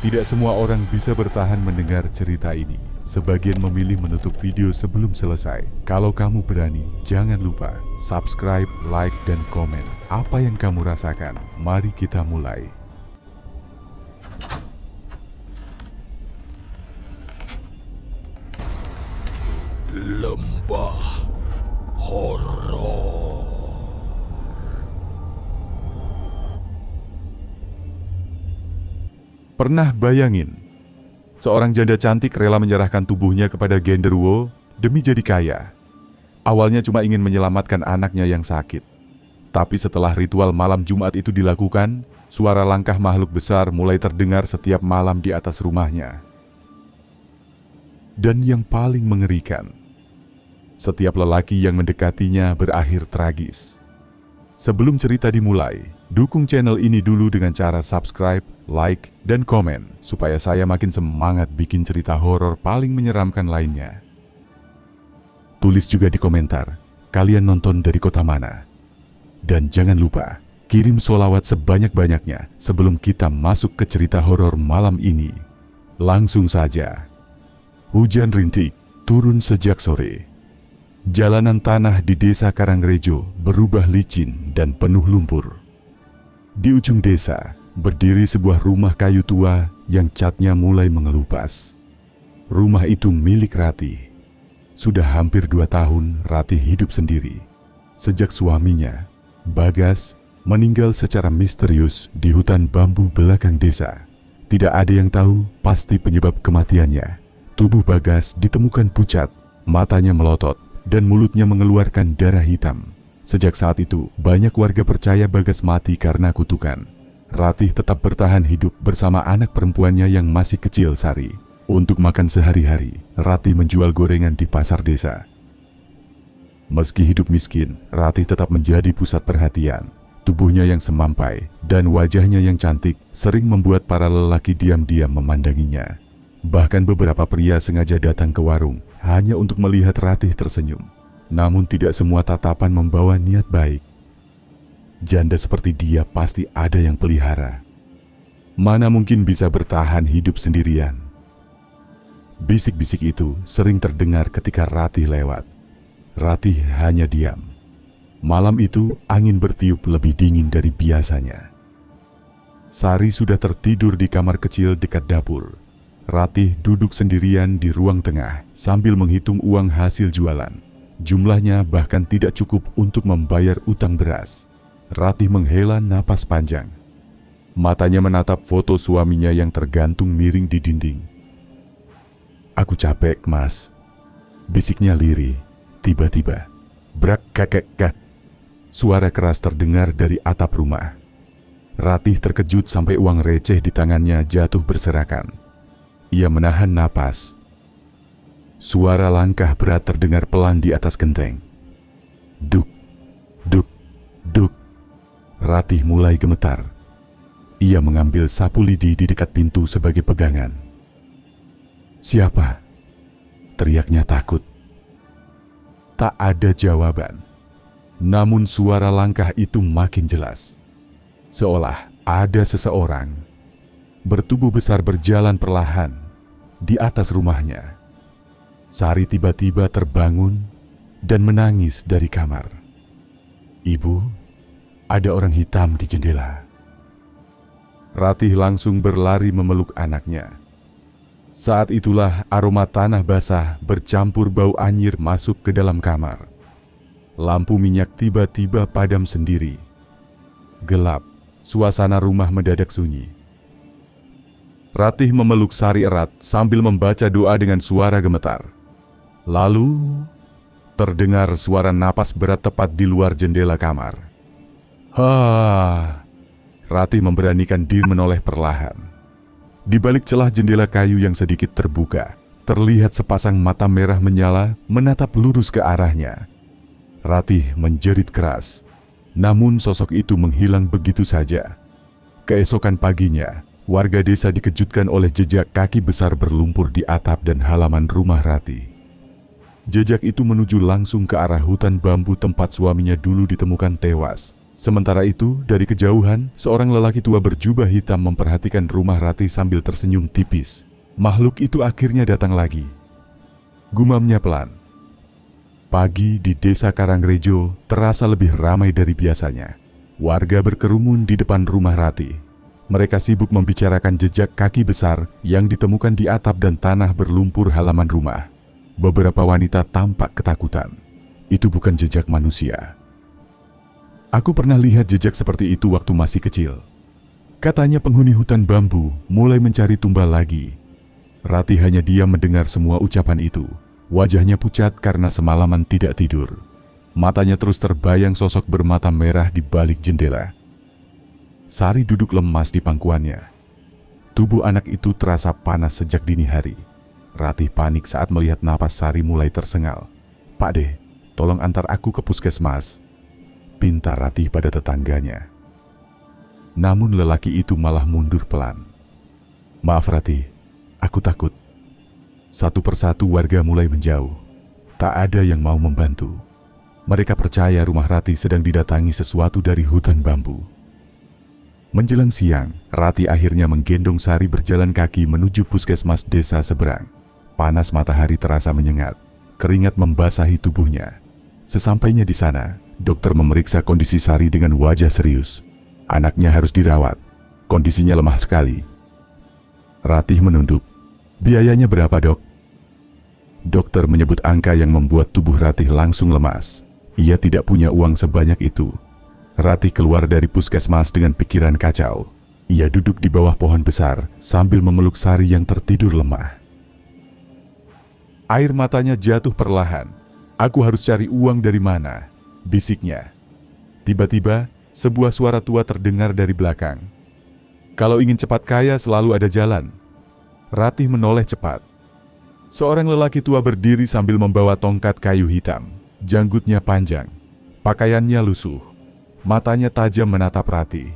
Tidak semua orang bisa bertahan mendengar cerita ini. Sebagian memilih menutup video sebelum selesai. Kalau kamu berani, jangan lupa subscribe, like, dan komen. Apa yang kamu rasakan? Mari kita mulai. Lembah horor. Pernah bayangin, seorang janda cantik rela menyerahkan tubuhnya kepada genderuwo demi jadi kaya. Awalnya cuma ingin menyelamatkan anaknya yang sakit. Tapi setelah ritual malam Jumat itu dilakukan, suara langkah makhluk besar mulai terdengar setiap malam di atas rumahnya. Dan yang paling mengerikan, setiap lelaki yang mendekatinya berakhir tragis. Sebelum cerita dimulai, dukung channel ini dulu dengan cara subscribe, like, dan komen, supaya saya makin semangat bikin cerita horor paling menyeramkan lainnya. Tulis juga di komentar, kalian nonton dari kota mana? Dan jangan lupa, kirim sholawat sebanyak-banyaknya sebelum kita masuk ke cerita horor malam ini. Langsung saja. Hujan rintik turun sejak sore. Jalanan tanah di desa Karangrejo berubah licin dan penuh lumpur. Di ujung desa, berdiri sebuah rumah kayu tua yang catnya mulai mengelupas. Rumah itu milik Ratih. Sudah hampir 2 tahun Ratih hidup sendiri. Sejak suaminya, Bagas, meninggal secara misterius di hutan bambu belakang desa. Tidak ada yang tahu pasti penyebab kematiannya. Tubuh Bagas ditemukan pucat, matanya melotot, dan mulutnya mengeluarkan darah hitam. Sejak saat itu, banyak warga percaya Bagas mati karena kutukan. Ratih tetap bertahan hidup bersama anak perempuannya yang masih kecil, Sari. Untuk makan sehari-hari, Ratih menjual gorengan di pasar desa. Meski hidup miskin, Ratih tetap menjadi pusat perhatian. Tubuhnya yang semampai dan wajahnya yang cantik sering membuat para lelaki diam-diam memandanginya. Bahkan beberapa pria sengaja datang ke warung hanya untuk melihat Ratih tersenyum. Namun tidak semua tatapan membawa niat baik. Janda seperti dia pasti ada yang pelihara. Mana mungkin bisa bertahan hidup sendirian? Bisik-bisik itu sering terdengar ketika Ratih lewat. Ratih hanya diam. Malam itu angin bertiup lebih dingin dari biasanya. Sari sudah tertidur di kamar kecil dekat dapur. Ratih duduk sendirian di ruang tengah sambil menghitung uang hasil jualan. Jumlahnya bahkan tidak cukup untuk membayar utang beras. Ratih menghela napas panjang. Matanya menatap foto suaminya yang tergantung miring di dinding. "Aku capek, Mas," bisiknya lirih. Tiba-tiba, brak kakek kak. Suara keras terdengar dari atap rumah. Ratih terkejut sampai uang receh di tangannya jatuh berserakan. Ia menahan napas. Suara langkah berat terdengar pelan di atas genteng. Duk, duk, duk. Ratih mulai gemetar. Ia mengambil sapu lidi di dekat pintu sebagai pegangan. "Siapa?" teriaknya takut. Tak ada jawaban. Namun suara langkah itu makin jelas. Seolah ada seseorang bertubuh besar berjalan perlahan di atas rumahnya. Sari tiba-tiba terbangun dan menangis dari kamar. "Ibu, ada orang hitam di jendela." Ratih langsung berlari memeluk anaknya. Saat itulah aroma tanah basah bercampur bau anyir masuk ke dalam kamar. Lampu minyak tiba-tiba padam sendiri. Gelap, suasana rumah mendadak sunyi. Ratih memeluk Sari erat sambil membaca doa dengan suara gemetar. Lalu, terdengar suara napas berat tepat di luar jendela kamar. Ratih memberanikan diri menoleh perlahan. Di balik celah jendela kayu yang sedikit terbuka, terlihat sepasang mata merah menyala menatap lurus ke arahnya. Ratih menjerit keras, namun sosok itu menghilang begitu saja. Keesokan paginya, warga desa dikejutkan oleh jejak kaki besar berlumpur di atap dan halaman rumah Ratih. Jejak itu menuju langsung ke arah hutan bambu tempat suaminya dulu ditemukan tewas. Sementara itu, dari kejauhan, seorang lelaki tua berjubah hitam memperhatikan rumah Ratih sambil tersenyum tipis. Makhluk itu akhirnya datang lagi. Gumamnya pelan. Pagi di desa Karangrejo terasa lebih ramai dari biasanya. Warga berkerumun di depan rumah Ratih. Mereka sibuk membicarakan jejak kaki besar yang ditemukan di atap dan tanah berlumpur halaman rumah. Beberapa wanita tampak ketakutan. Itu bukan jejak manusia. Aku pernah lihat jejak seperti itu waktu masih kecil. Katanya penghuni hutan bambu mulai mencari tumbal lagi. Ratih hanya diam mendengar semua ucapan itu. Wajahnya pucat karena semalaman tidak tidur. Matanya terus terbayang sosok bermata merah di balik jendela. Sari duduk lemas di pangkuannya. Tubuh anak itu terasa panas sejak dini hari. Ratih panik saat melihat napas Sari mulai tersengal. "Pak De, tolong antar aku ke puskesmas," pinta Ratih pada tetangganya. Namun lelaki itu malah mundur pelan. "Maaf Ratih, aku takut." Satu persatu warga mulai menjauh. Tak ada yang mau membantu. Mereka percaya rumah Ratih sedang didatangi sesuatu dari hutan bambu. Menjelang siang, Ratih akhirnya menggendong Sari berjalan kaki menuju puskesmas desa seberang. Panas matahari terasa menyengat. Keringat membasahi tubuhnya. Sesampainya di sana, dokter memeriksa kondisi Sari dengan wajah serius. Anaknya harus dirawat. Kondisinya lemah sekali. Ratih menunduk. "Biayanya berapa, Dok?" Dokter menyebut angka yang membuat tubuh Ratih langsung lemas. Ia tidak punya uang sebanyak itu. Ratih keluar dari puskesmas dengan pikiran kacau. Ia duduk di bawah pohon besar sambil memeluk Sari yang tertidur lemah. Air matanya jatuh perlahan. "Aku harus cari uang dari mana?" bisiknya. Tiba-tiba, sebuah suara tua terdengar dari belakang. "Kalau ingin cepat kaya selalu ada jalan." Ratih menoleh cepat. Seorang lelaki tua berdiri sambil membawa tongkat kayu hitam. Janggutnya panjang, pakaiannya lusuh, matanya tajam menatap Ratih.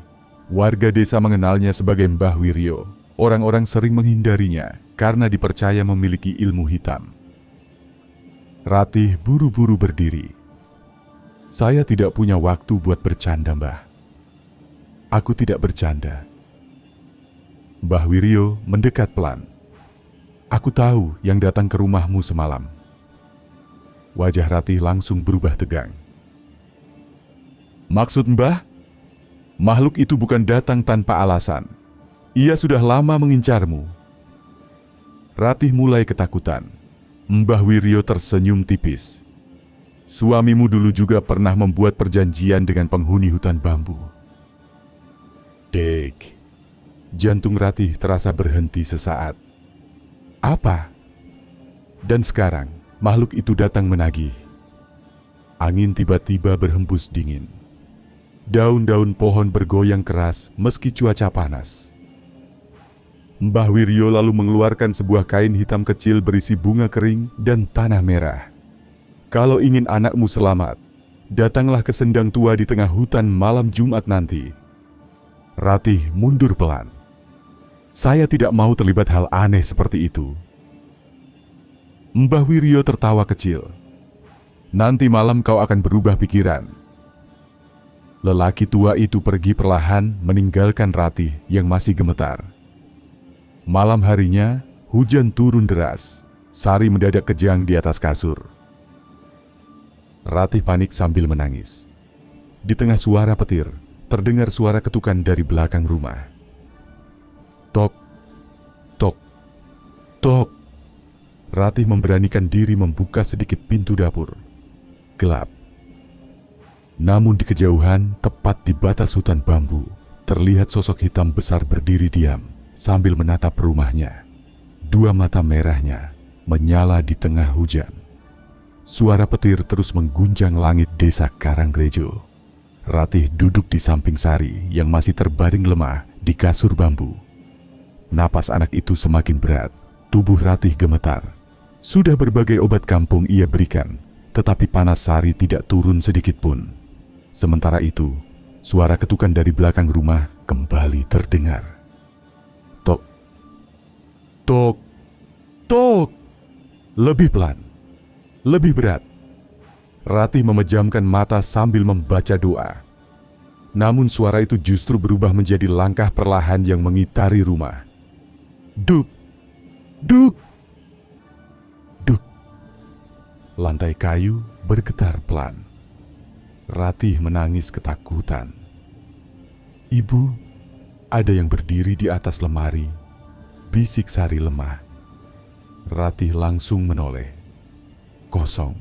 Warga desa mengenalnya sebagai Mbah Wiryo. Orang-orang sering menghindarinya karena dipercaya memiliki ilmu hitam. Ratih buru-buru berdiri. "Saya tidak punya waktu buat bercanda, Mbah." "Aku tidak bercanda." Mbah Wiryo mendekat pelan. "Aku tahu yang datang ke rumahmu semalam." Wajah Ratih langsung berubah tegang. "Maksud Mbah? Makhluk itu bukan datang tanpa alasan. Ia sudah lama mengincarmu." Ratih mulai ketakutan. Mbah Wiryo tersenyum tipis. "Suamimu dulu juga pernah membuat perjanjian dengan penghuni hutan bambu." "Dek." Jantung Ratih terasa berhenti sesaat. "Apa?" Dan sekarang, makhluk itu datang menagih. Angin tiba-tiba berhembus dingin. Daun-daun pohon bergoyang keras meski cuaca panas. Mbah Wiryo lalu mengeluarkan sebuah kain hitam kecil berisi bunga kering dan tanah merah. "Kalau ingin anakmu selamat, datanglah ke Sendang Tua di tengah hutan malam Jumat nanti." Ratih mundur pelan. "Saya tidak mau terlibat hal aneh seperti itu." Mbah Wiryo tertawa kecil. "Nanti malam kau akan berubah pikiran." Lelaki tua itu pergi perlahan meninggalkan Ratih yang masih gemetar. Malam harinya, hujan turun deras. Sari mendadak kejang di atas kasur. Ratih panik sambil menangis. Di tengah suara petir, terdengar suara ketukan dari belakang rumah. Tok, tok, tok. Ratih memberanikan diri membuka sedikit pintu dapur. Gelap. Namun di kejauhan, tepat di batas hutan bambu, terlihat sosok hitam besar berdiri diam sambil menatap rumahnya. Dua mata merahnya menyala di tengah hujan. Suara petir terus mengguncang langit desa Karangrejo. Ratih duduk di samping Sari yang masih terbaring lemah di kasur bambu. Napas anak itu semakin berat, tubuh Ratih gemetar. Sudah berbagai obat kampung ia berikan, tetapi panas Sari tidak turun sedikit pun. Sementara itu, suara ketukan dari belakang rumah kembali terdengar. Tok, tok, tok. Lebih pelan, lebih berat. Ratih memejamkan mata sambil membaca doa. Namun suara itu justru berubah menjadi langkah perlahan yang mengitari rumah. Duk! Duk! Duk! Lantai kayu bergetar pelan. Ratih menangis ketakutan. Ibu, ada yang berdiri di atas lemari, bisik Sari lemah. Ratih langsung menoleh. Kosong.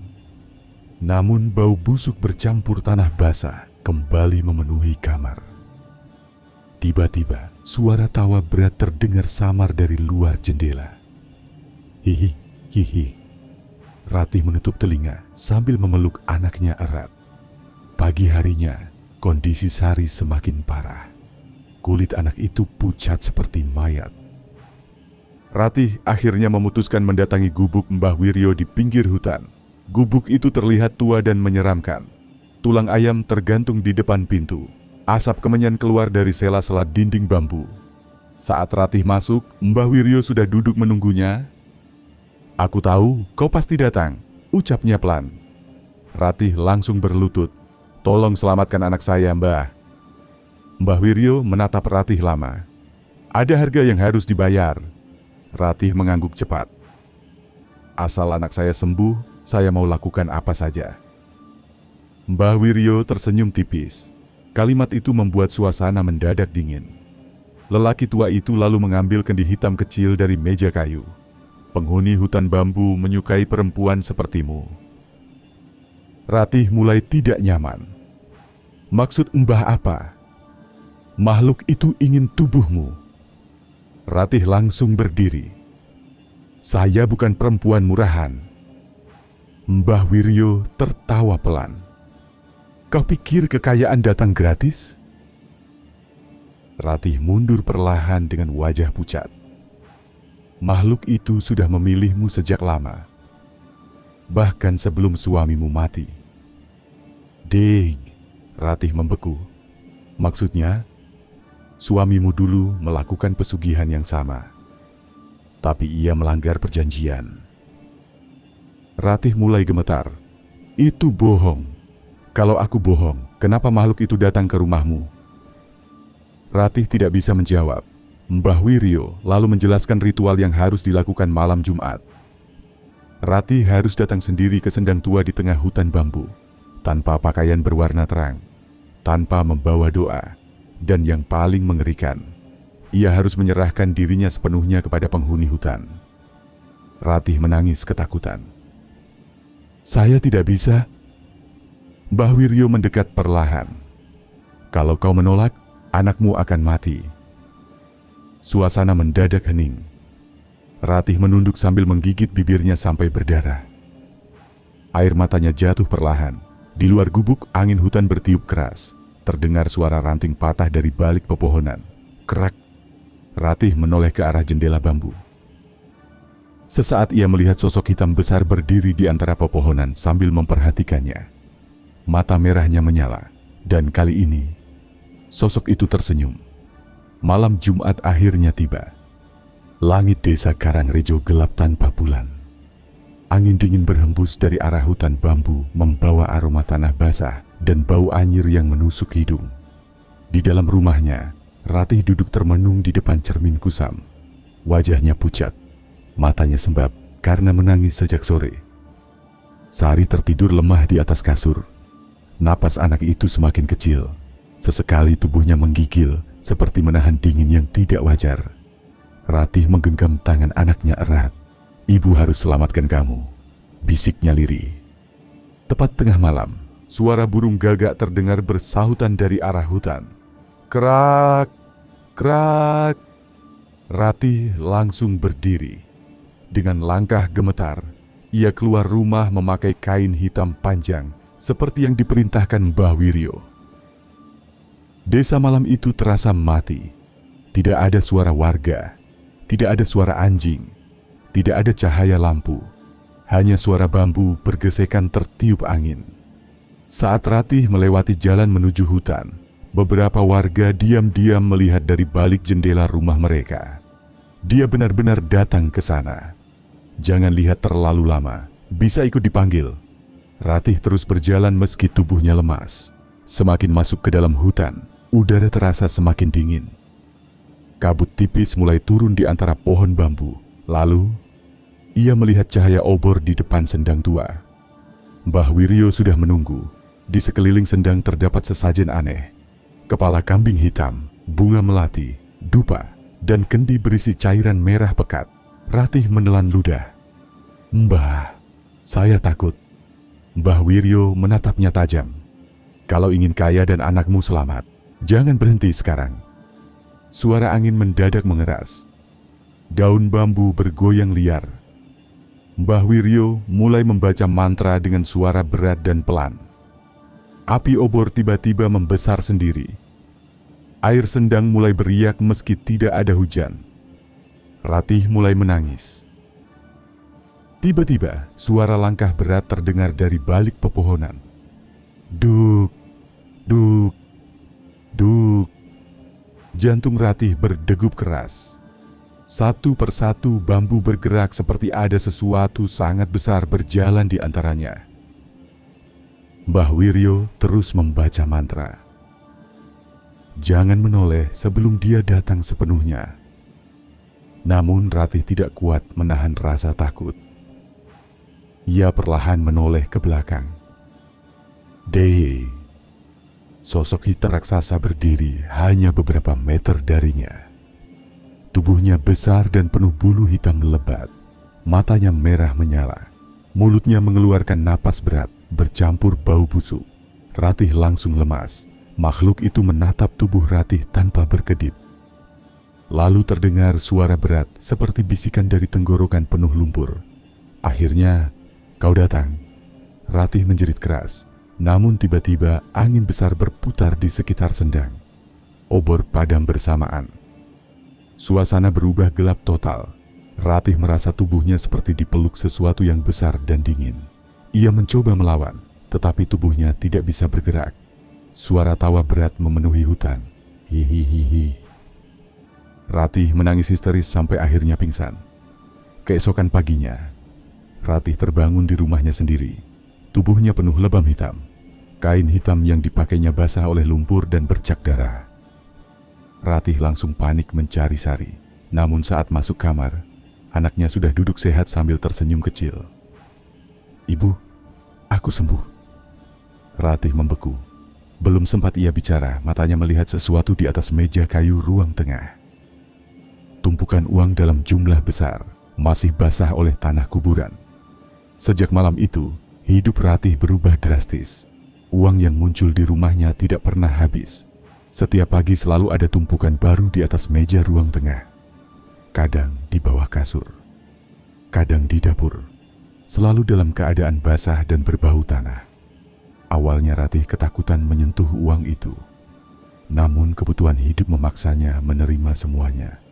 Namun bau busuk bercampur tanah basah kembali memenuhi kamar. Tiba-tiba suara tawa berat terdengar samar dari luar jendela. Hihi, hihi. Ratih menutup telinga sambil memeluk anaknya erat. Pagi harinya, kondisi Sari semakin parah. Kulit anak itu pucat seperti mayat. Ratih akhirnya memutuskan mendatangi gubuk Mbah Wiryo di pinggir hutan. Gubuk itu terlihat tua dan menyeramkan. Tulang ayam tergantung di depan pintu. Asap kemenyan keluar dari sela-sela dinding bambu. Saat Ratih masuk, Mbah Wiryo sudah duduk menunggunya. "Aku tahu kau pasti datang," ucapnya pelan. Ratih langsung berlutut. "Tolong selamatkan anak saya, Mbah." Mbah Wiryo menatap Ratih lama. "Ada harga yang harus dibayar." Ratih mengangguk cepat. "Asal anak saya sembuh, saya mau lakukan apa saja." Mbah Wiryo tersenyum tipis. Kalimat itu membuat suasana mendadak dingin. Lelaki tua itu lalu mengambil kendi hitam kecil dari meja kayu. "Penghuni hutan bambu menyukai perempuan sepertimu." Ratih mulai tidak nyaman. "Maksud Mbah apa? Makhluk itu ingin tubuhmu." Ratih langsung berdiri. "Saya bukan perempuan murahan." Mbah Wiryo tertawa pelan. "Kau pikir kekayaan datang gratis?" Ratih mundur perlahan dengan wajah pucat. "Makhluk itu sudah memilihmu sejak lama. Bahkan sebelum suamimu mati." "Deg," Ratih membeku. "Maksudnya, suamimu dulu melakukan pesugihan yang sama. Tapi ia melanggar perjanjian." Ratih mulai gemetar. "Itu bohong. Kalau aku bohong, kenapa makhluk itu datang ke rumahmu?" Ratih tidak bisa menjawab. Mbah Wiryo lalu menjelaskan ritual yang harus dilakukan malam Jumat. Ratih harus datang sendiri ke sendang tua di tengah hutan bambu, tanpa pakaian berwarna terang, tanpa membawa doa, dan yang paling mengerikan, ia harus menyerahkan dirinya sepenuhnya kepada penghuni hutan. Ratih menangis ketakutan. "Saya tidak bisa." Mbah Wiryo mendekat perlahan. "Kalau kau menolak, anakmu akan mati." Suasana mendadak hening. Ratih menunduk sambil menggigit bibirnya sampai berdarah. Air matanya jatuh perlahan. Di luar gubuk, angin hutan bertiup keras. Terdengar suara ranting patah dari balik pepohonan. Kerak. Ratih menoleh ke arah jendela bambu. Sesaat ia melihat sosok hitam besar berdiri di antara pepohonan sambil memperhatikannya. Mata merahnya menyala, dan kali ini, sosok itu tersenyum. Malam Jumat akhirnya tiba. Langit desa Karangrejo gelap tanpa bulan. Angin dingin berhembus dari arah hutan bambu membawa aroma tanah basah dan bau anyir yang menusuk hidung. Di dalam rumahnya, Ratih duduk termenung di depan cermin kusam. Wajahnya pucat, matanya sembab karena menangis sejak sore. Sari tertidur lemah di atas kasur. Napas anak itu semakin kecil. Sesekali tubuhnya menggigil seperti menahan dingin yang tidak wajar. Ratih menggenggam tangan anaknya erat. "Ibu harus selamatkan kamu," bisiknya lirih. Tepat tengah malam, suara burung gagak terdengar bersahutan dari arah hutan. Kerak, kerak. Ratih langsung berdiri. Dengan langkah gemetar, ia keluar rumah memakai kain hitam panjang seperti yang diperintahkan Mbah Wiryo. Desa malam itu terasa mati. Tidak ada suara warga, tidak ada suara anjing, tidak ada cahaya lampu. Hanya suara bambu bergesekan tertiup angin. Saat Ratih melewati jalan menuju hutan, beberapa warga diam-diam melihat dari balik jendela rumah mereka. Dia benar-benar datang ke sana. "Jangan lihat terlalu lama, bisa ikut dipanggil." Ratih terus berjalan meski tubuhnya lemas. Semakin masuk ke dalam hutan, udara terasa semakin dingin. Kabut tipis mulai turun di antara pohon bambu. Lalu, ia melihat cahaya obor di depan sendang tua. Mbah Wiryo sudah menunggu. Di sekeliling sendang terdapat sesajen aneh. Kepala kambing hitam, bunga melati, dupa, dan kendi berisi cairan merah pekat. Ratih menelan ludah. "Mbah, saya takut." Mbah Wiryo menatapnya tajam. "Kalau ingin kaya dan anakmu selamat, jangan berhenti sekarang." Suara angin mendadak mengeras. Daun bambu bergoyang liar. Mbah Wiryo mulai membaca mantra dengan suara berat dan pelan. Api obor tiba-tiba membesar sendiri. Air sendang mulai beriak meski tidak ada hujan. Ratih mulai menangis. Tiba-tiba suara langkah berat terdengar dari balik pepohonan. Duk, duk, duk. Jantung Ratih berdegup keras. Satu persatu bambu bergerak seperti ada sesuatu sangat besar berjalan di antaranya. Mbah Wiryo terus membaca mantra. Jangan menoleh sebelum dia datang sepenuhnya. Namun Ratih tidak kuat menahan rasa takut. Ia perlahan menoleh ke belakang. Deye, sosok hitam raksasa berdiri hanya beberapa meter darinya. Tubuhnya besar dan penuh bulu hitam lebat. Matanya merah menyala. Mulutnya mengeluarkan napas berat, bercampur bau busuk. Ratih langsung lemas. Makhluk itu menatap tubuh Ratih tanpa berkedip. Lalu terdengar suara berat seperti bisikan dari tenggorokan penuh lumpur. Akhirnya, kau datang. Ratih menjerit keras. Namun tiba-tiba angin besar berputar di sekitar sendang. Obor padam bersamaan. Suasana berubah gelap total. Ratih merasa tubuhnya seperti dipeluk sesuatu yang besar dan dingin. Ia mencoba melawan, tetapi tubuhnya tidak bisa bergerak. Suara tawa berat memenuhi hutan. Hihihihi. Ratih menangis histeris sampai akhirnya pingsan. Keesokan paginya, Ratih terbangun di rumahnya sendiri. Tubuhnya penuh lebam hitam. Kain hitam yang dipakainya basah oleh lumpur dan bercak darah. Ratih langsung panik mencari Sari. Namun saat masuk kamar, anaknya sudah duduk sehat sambil tersenyum kecil. "Ibu, aku sembuh." Ratih membeku. Belum sempat ia bicara, matanya melihat sesuatu di atas meja kayu ruang tengah. Tumpukan uang dalam jumlah besar, masih basah oleh tanah kuburan. Sejak malam itu, hidup Ratih berubah drastis. Uang yang muncul di rumahnya tidak pernah habis. Setiap pagi selalu ada tumpukan baru di atas meja ruang tengah. Kadang di bawah kasur, kadang di dapur. Selalu dalam keadaan basah dan berbau tanah. Awalnya Ratih ketakutan menyentuh uang itu. Namun kebutuhan hidup memaksanya menerima semuanya.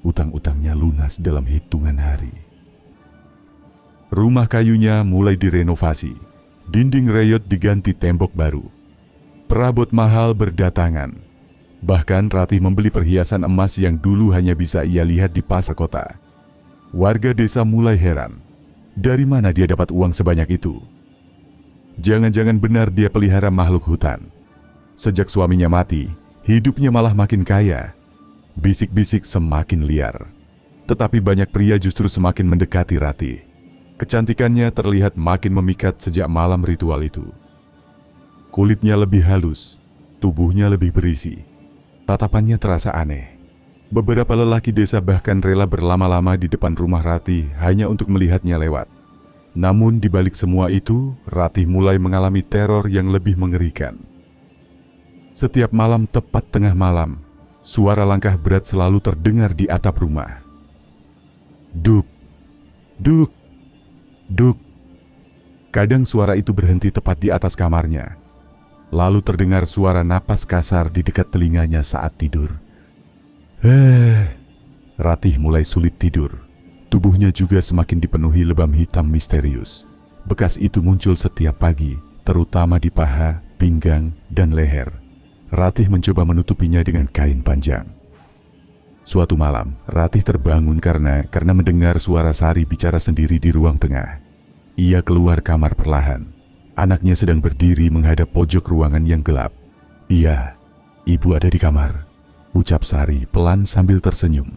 Utang-utangnya lunas dalam hitungan hari. Rumah kayunya mulai direnovasi. Dinding reyot diganti tembok baru. Perabot mahal berdatangan. Bahkan Ratih membeli perhiasan emas yang dulu hanya bisa ia lihat di pasar kota. Warga desa mulai heran. Dari mana dia dapat uang sebanyak itu? Jangan-jangan benar dia pelihara makhluk hutan. Sejak suaminya mati, hidupnya malah makin kaya. Bisik-bisik semakin liar. Tetapi banyak pria justru semakin mendekati Ratih. Kecantikannya terlihat makin memikat sejak malam ritual itu. Kulitnya lebih halus, tubuhnya lebih berisi. Tatapannya terasa aneh. Beberapa lelaki desa bahkan rela berlama-lama di depan rumah Ratih hanya untuk melihatnya lewat. Namun di balik semua itu, Ratih mulai mengalami teror yang lebih mengerikan. Setiap malam tepat tengah malam, suara langkah berat selalu terdengar di atap rumah. Duk, duk, duk. Kadang suara itu berhenti tepat di atas kamarnya. Lalu terdengar suara napas kasar di dekat telinganya saat tidur. Ratih mulai sulit tidur. Tubuhnya juga semakin dipenuhi lebam hitam misterius. Bekas itu muncul setiap pagi, terutama di paha, pinggang, dan leher. Ratih mencoba menutupinya dengan kain panjang. Suatu malam, Ratih terbangun karena mendengar suara Sari bicara sendiri di ruang tengah. Ia keluar kamar perlahan. Anaknya sedang berdiri menghadap pojok ruangan yang gelap. "Iya, ibu ada di kamar," ucap Sari pelan sambil tersenyum.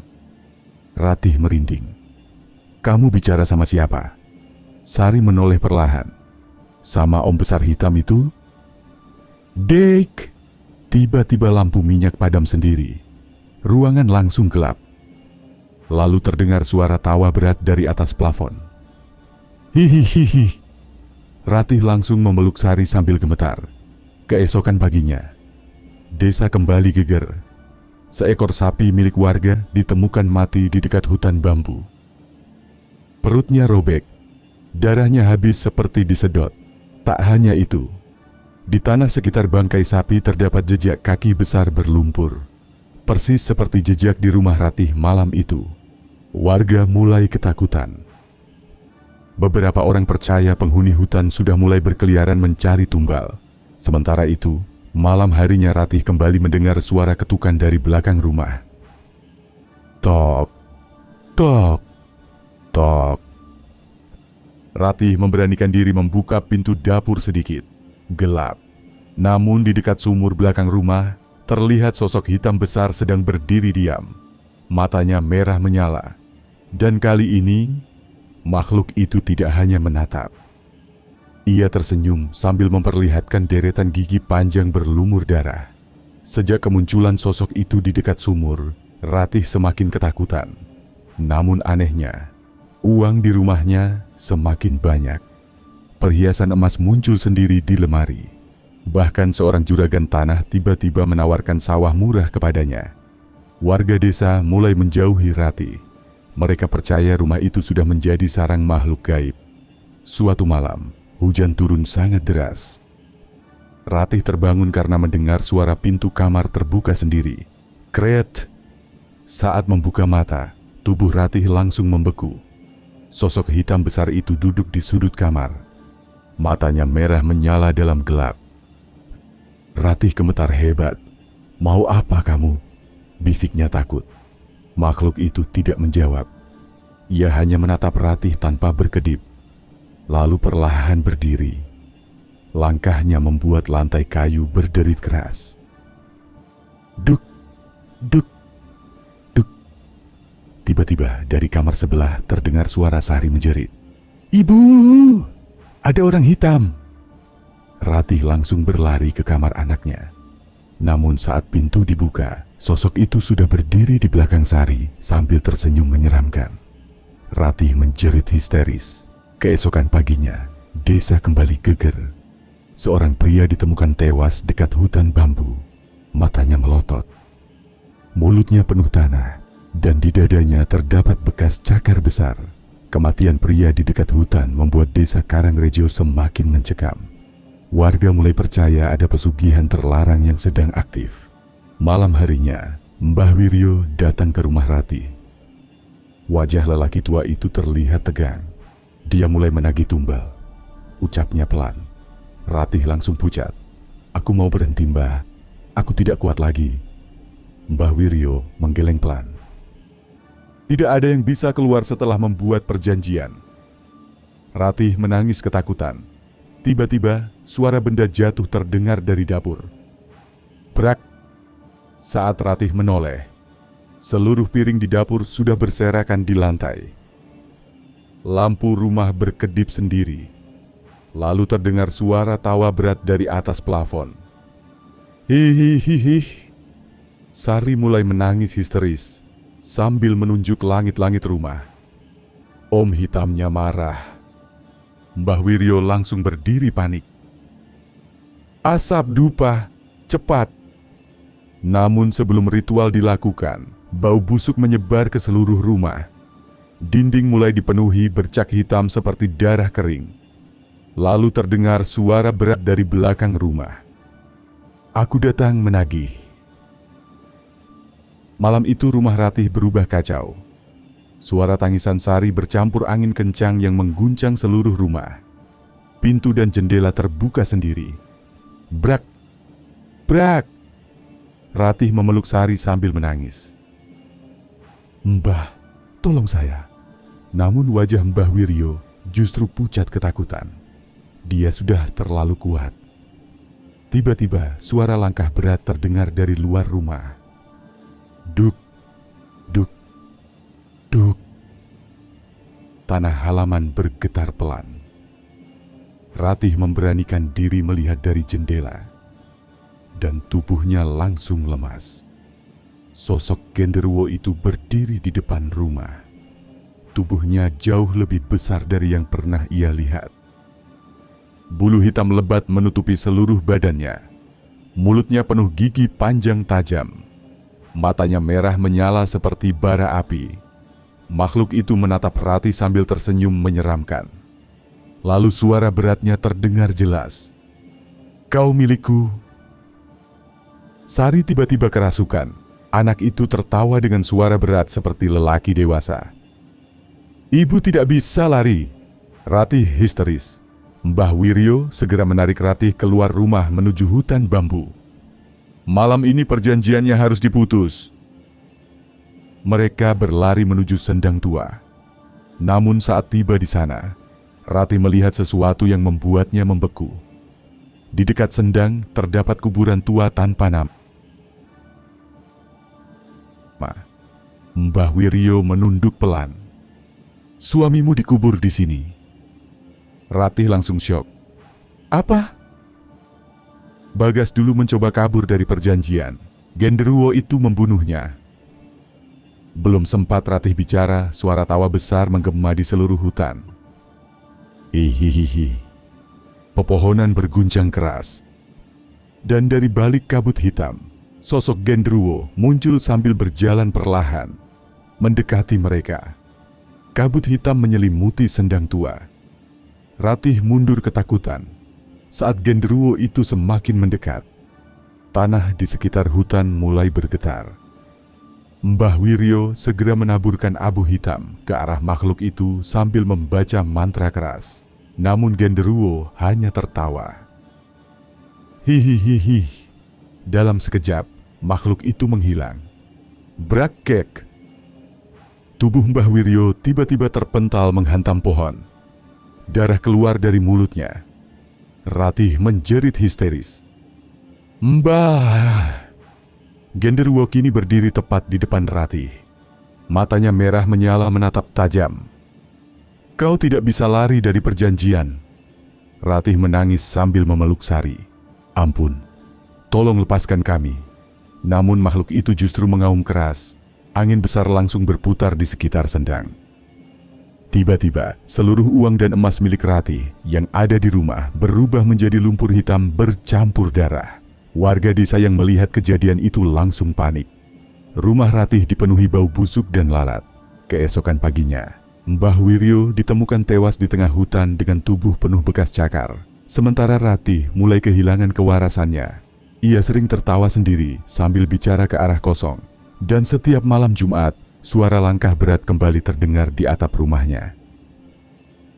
Ratih merinding. "Kamu bicara sama siapa?" Sari menoleh perlahan. "Sama om besar hitam itu?" Dek! Tiba-tiba lampu minyak padam sendiri. Ruangan langsung gelap. Lalu terdengar suara tawa berat dari atas plafon. "Hihihihi." Ratih langsung memeluk Sari sambil gemetar. Keesokan paginya, desa kembali geger. Seekor sapi milik warga ditemukan mati di dekat hutan bambu. Perutnya robek, darahnya habis seperti disedot. Tak hanya itu, di tanah sekitar bangkai sapi terdapat jejak kaki besar berlumpur. Persis seperti jejak di rumah Ratih malam itu. Warga mulai ketakutan. Beberapa orang percaya penghuni hutan sudah mulai berkeliaran mencari tumbal. Sementara itu, malam harinya Ratih kembali mendengar suara ketukan dari belakang rumah. Tok, tok, tok. Ratih memberanikan diri membuka pintu dapur sedikit. Gelap. Namun di dekat sumur belakang rumah, terlihat sosok hitam besar sedang berdiri diam. Matanya merah menyala. Dan kali ini, makhluk itu tidak hanya menatap. Ia tersenyum sambil memperlihatkan deretan gigi panjang berlumur darah. Sejak kemunculan sosok itu di dekat sumur, Ratih semakin ketakutan. Namun anehnya, uang di rumahnya semakin banyak. Perhiasan emas muncul sendiri di lemari. Bahkan seorang juragan tanah tiba-tiba menawarkan sawah murah kepadanya. Warga desa mulai menjauhi Ratih. Mereka percaya rumah itu sudah menjadi sarang makhluk gaib. Suatu malam, hujan turun sangat deras. Ratih terbangun karena mendengar suara pintu kamar terbuka sendiri. Kret! Saat membuka mata, tubuh Ratih langsung membeku. Sosok hitam besar itu duduk di sudut kamar. Matanya merah menyala dalam gelap. Ratih gemetar hebat. "Mau apa kamu?" bisiknya takut. Makhluk itu tidak menjawab. Ia hanya menatap Ratih tanpa berkedip. Lalu perlahan berdiri. Langkahnya membuat lantai kayu berderit keras. Duk, duk, duk. Tiba-tiba dari kamar sebelah terdengar suara Sari menjerit. "Ibu! Ada orang hitam!" Ratih langsung berlari ke kamar anaknya. Namun saat pintu dibuka, sosok itu sudah berdiri di belakang Sari sambil tersenyum menyeramkan. Ratih menjerit histeris. Keesokan paginya, desa kembali geger. Seorang pria ditemukan tewas dekat hutan bambu. Matanya melotot. Mulutnya penuh tanah, dan di dadanya terdapat bekas cakar besar. Kematian pria di dekat hutan membuat desa Karangrejo semakin mencekam. Warga mulai percaya ada pesugihan terlarang yang sedang aktif. Malam harinya, Mbah Wiryo datang ke rumah Ratih. Wajah lelaki tua itu terlihat tegang. Dia mulai menagih tumbal. Ucapnya pelan. Ratih langsung pucat. "Aku mau berhenti, Mbah. Aku tidak kuat lagi." Mbah Wiryo menggeleng pelan. Tidak ada yang bisa keluar setelah membuat perjanjian. Ratih menangis ketakutan. Tiba-tiba, suara benda jatuh terdengar dari dapur. Brak! Saat Ratih menoleh, seluruh piring di dapur sudah berserakan di lantai. Lampu rumah berkedip sendiri. Lalu terdengar suara tawa berat dari atas plafon. Hihihihi. Sari mulai menangis histeris sambil menunjuk langit-langit rumah. Om hitamnya marah. Mbah Wiryo langsung berdiri panik. "Asap dupa, cepat!" Namun sebelum ritual dilakukan, bau busuk menyebar ke seluruh rumah. Dinding mulai dipenuhi bercak hitam seperti darah kering. Lalu terdengar suara berat dari belakang rumah. "Aku datang menagih." Malam itu rumah Ratih berubah kacau. Suara tangisan Sari bercampur angin kencang yang mengguncang seluruh rumah. Pintu dan jendela terbuka sendiri. Brak! Brak! Ratih memeluk Sari sambil menangis. "Mbah, tolong saya." Namun wajah Mbah Wiryo justru pucat ketakutan. Dia sudah terlalu kuat. Tiba-tiba suara langkah berat terdengar dari luar rumah. Duk, duk, duk. Tanah halaman bergetar pelan. Ratih memberanikan diri melihat dari jendela, dan tubuhnya langsung lemas. Sosok genderuwo itu berdiri di depan rumah. Tubuhnya jauh lebih besar dari yang pernah ia lihat. Bulu hitam lebat menutupi seluruh badannya. Mulutnya penuh gigi panjang tajam. Matanya merah menyala seperti bara api. Makhluk itu menatap Ratih sambil tersenyum menyeramkan. Lalu suara beratnya terdengar jelas. "Kau milikku." Sari tiba-tiba kerasukan. Anak itu tertawa dengan suara berat seperti lelaki dewasa. "Ibu tidak bisa lari." Ratih histeris. Mbah Wiryo segera menarik Ratih keluar rumah menuju hutan bambu. "Malam ini perjanjiannya harus diputus." Mereka berlari menuju sendang tua. Namun saat tiba di sana, Ratih melihat sesuatu yang membuatnya membeku. Di dekat sendang terdapat kuburan tua tanpa nama. Mbah Wiryo menunduk pelan. "Suamimu dikubur di sini." Ratih langsung syok. "Apa?" Bagas dulu mencoba kabur dari perjanjian. Genderuwo itu membunuhnya. Belum sempat Ratih bicara, suara tawa besar menggema di seluruh hutan. Hihihihi. Pepohonan berguncang keras. Dan dari balik kabut hitam, sosok genderuwo muncul sambil berjalan perlahan, mendekati mereka. Kabut hitam menyelimuti sendang tua. Ratih mundur ketakutan saat genderuwo itu semakin mendekat. Tanah di sekitar hutan mulai bergetar. Mbah Wiryo segera menaburkan abu hitam ke arah makhluk itu sambil membaca mantra keras. Namun genderuwo hanya tertawa. Hihihihi. Dalam sekejap, makhluk itu menghilang. Brak-kek. Tubuh Mbah Wiryo tiba-tiba terpental menghantam pohon. Darah keluar dari mulutnya. Ratih menjerit histeris. "Mbah!" Genderuwo kini berdiri tepat di depan Ratih. Matanya merah menyala menatap tajam. "Kau tidak bisa lari dari perjanjian." Ratih menangis sambil memeluk Sari. "Ampun, tolong lepaskan kami." Namun makhluk itu justru mengaum keras. Angin besar langsung berputar di sekitar sendang. Tiba-tiba, seluruh uang dan emas milik Ratih yang ada di rumah berubah menjadi lumpur hitam bercampur darah. Warga desa yang melihat kejadian itu langsung panik. Rumah Ratih dipenuhi bau busuk dan lalat. Keesokan paginya, Mbah Wiryo ditemukan tewas di tengah hutan dengan tubuh penuh bekas cakar. Sementara Ratih mulai kehilangan kewarasannya. Ia sering tertawa sendiri sambil bicara ke arah kosong. Dan setiap malam Jumat, suara langkah berat kembali terdengar di atap rumahnya.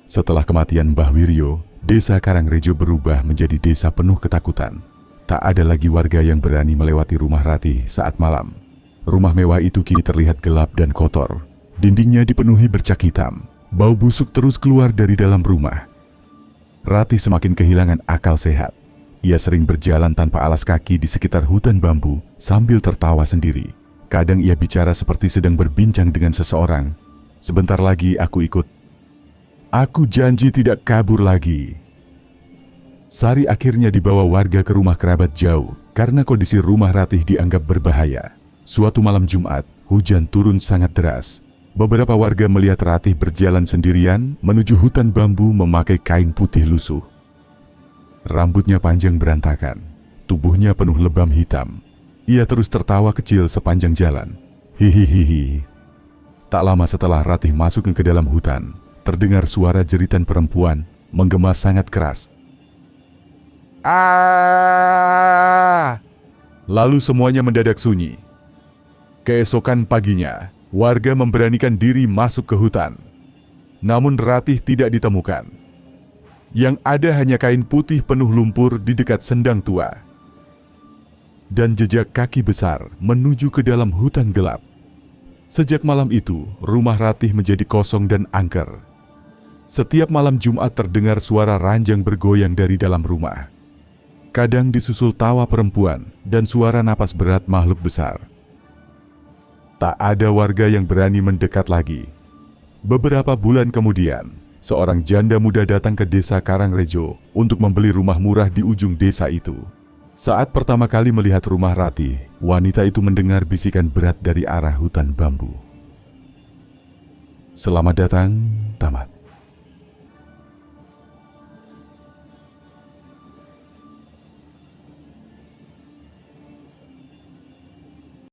Setelah kematian Mbah Wiryo, desa Karangrejo berubah menjadi desa penuh ketakutan. Tak ada lagi warga yang berani melewati rumah Ratih saat malam. Rumah mewah itu kini terlihat gelap dan kotor. Dindingnya dipenuhi bercak hitam. Bau busuk terus keluar dari dalam rumah. Ratih semakin kehilangan akal sehat. Ia sering berjalan tanpa alas kaki di sekitar hutan bambu sambil tertawa sendiri. Kadang ia bicara seperti sedang berbincang dengan seseorang. "Sebentar lagi aku ikut. Aku janji tidak kabur lagi." Sari akhirnya dibawa warga ke rumah kerabat jauh karena kondisi rumah Ratih dianggap berbahaya. Suatu malam Jumat, hujan turun sangat deras. Beberapa warga melihat Ratih berjalan sendirian menuju hutan bambu memakai kain putih lusuh. Rambutnya panjang berantakan, tubuhnya penuh lebam hitam. Ia terus tertawa kecil sepanjang jalan. Hihihihi. Tak lama setelah Ratih masuk ke dalam hutan, terdengar suara jeritan perempuan menggema sangat keras. "Ah!" Lalu semuanya mendadak sunyi. Keesokan paginya, warga memberanikan diri masuk ke hutan. Namun Ratih tidak ditemukan. Yang ada hanya kain putih penuh lumpur di dekat sendang tua. Dan jejak kaki besar menuju ke dalam hutan gelap. Sejak malam itu, rumah Ratih menjadi kosong dan angker. Setiap malam Jumat terdengar suara ranjang bergoyang dari dalam rumah. Kadang disusul tawa perempuan dan suara napas berat makhluk besar. Tak ada warga yang berani mendekat lagi. Beberapa bulan kemudian, seorang janda muda datang ke desa Karangrejo untuk membeli rumah murah di ujung desa itu. Saat pertama kali melihat rumah Ratih, wanita itu mendengar bisikan berat dari arah hutan bambu. Selamat datang, tamat.